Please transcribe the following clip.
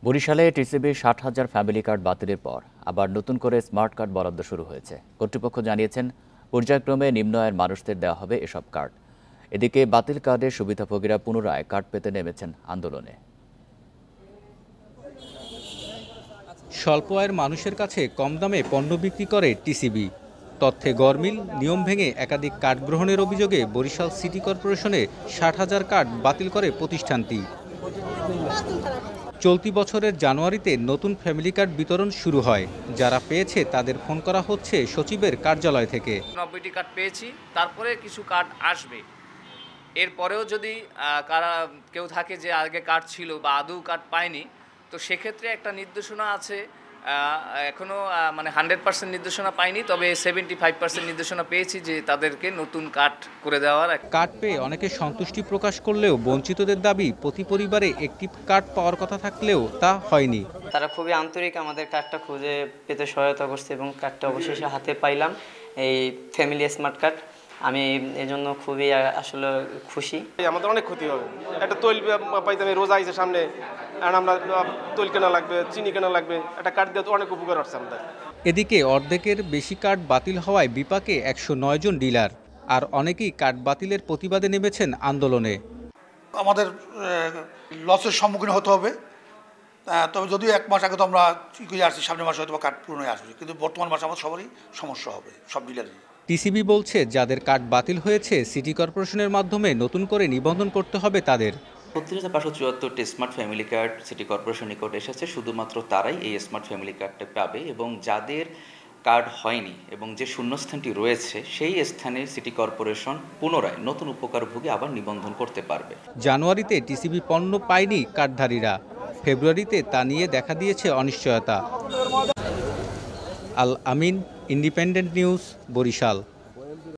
বরিশালে TCB ৬০,০০০ family card বাতিলের পর আবার নতুন করে স্মার্ট কার্ড বরাদ্দ শুরু হয়েছে। কর্তৃপক্ষ জানিয়েছেন, পর্যায়ক্রমে নিম্ন আয়ের মানুষদের দেওয়া হবে এসব কার্ড। এদিকে বাতিল কার্ডের সুবিধাভোগীরা পুনরায় কার্ড পেতে নেমেছেন আন্দোলনে। স্বল্প আয়ের মানুষের কাছে কম দামে পণ্য বিক্রি করে টিসিবি। তথ্যে গরমিল, নিয়ম ভেঙে একাধিক কার্ড গ্রহণের অভিযোগে বরিশাল সিটি কর্পোরেশনে ৬০,০০০ কার্ড বাতিল করে প্রতিষ্ঠানটি। চলতি বছরের জানুয়ারিতে নতুন ফ্যামিলি কার্ড বিতরণ শুরু হয়। যারা পেয়েছে তাদের ফোন করা হচ্ছে সচিবের কার্যালয় থেকে। ৯০টি কার্ড পেয়েছি, তারপরে কিছু কার্ড আসবে। এরপরেও যদি কেউ থাকে যে আগে কার্ড ছিল বা আদৌ কার্ড পায়নি, তো সেক্ষেত্রে একটা নির্দেশনা আছে। এখনও 100% নির্দেশনা পাইনি, তবে 75% নির্দেশনা পেয়েছি যে তাদেরকে নতুন কার্ড করে দেওয়ার। কার্ড পেয়ে অনেকে সন্তুষ্টি প্রকাশ করলেও বঞ্চিতদের দাবি, প্রতি পরিবারে একটি কার্ড পাওয়ার কথা থাকলেও তা হয়নি। তারা খুবই আন্তরিক, আমাদের কার্ডটা খুঁজে পেতে সহায়তা করছে এবং কার্ডটা অবশেষে হাতে পাইলাম, এই ফ্যামিলি স্মার্ট কার্ড। আমি এজন্য খুবই আসলে খুশি। আমাদের অনেক ক্ষতি হবে। একটা তৈল পাইতে রোজা আইছে সামনে, আমরা তৈল কেনা লাগবে, চিনি কেনা লাগবে, একটা কার্ড দিয়ে তো অনেক উপকার হচ্ছে আমাদের। এদিকে অর্ধেকের বেশি কার্ড বাতিল হওয়ায় বিপাকে ১০৯ জন ডিলার। আর অনেকেই কার্ড বাতিলের প্রতিবাদে নেমেছেন আন্দোলনে। আমাদের লসের সম্মুখীন হতে হবে। তবে যদিও 1 মাস আগে তো আমরা আসছি, সামনের মাসে হয়তো কার্ড পূরণ হয়ে আসবে, কিন্তু বর্তমান মাসে আমাদের সবারই সমস্যা হবে, সব ডিলারই। টিসিবি বলছে, যাদের কার্ড বাতিল হয়েছে সিটি কর্পোরেশনের মাধ্যমে নতুন করে নিবন্ধন করতে হবে তাদের। ৩৬,৫৭৪টি smart family card city corporation নিকটে এসেছে। শুধুমাত্র তারাই এই স্মার্ট ফ্যামিলি কার্ডটা পাবে, এবং যাদের কার্ড হয়নি এবং যে শূন্যস্থানটি রয়েছে সেই স্থানে সিটি কর্পোরেশন পুনরায় নতুন উপকারভোগী আবার নিবন্ধন করতে পারবে। জানুয়ারিতে টিসিবি পণ্য পায়নি কার্ডধারীরা, ফেব্রুয়ারিতে তা নিয়ে দেখা দিয়েছে অনিশ্চয়তা। আল আমিন, ইন্ডিপেন্ডেন্ট নিউজ, বরিশাল।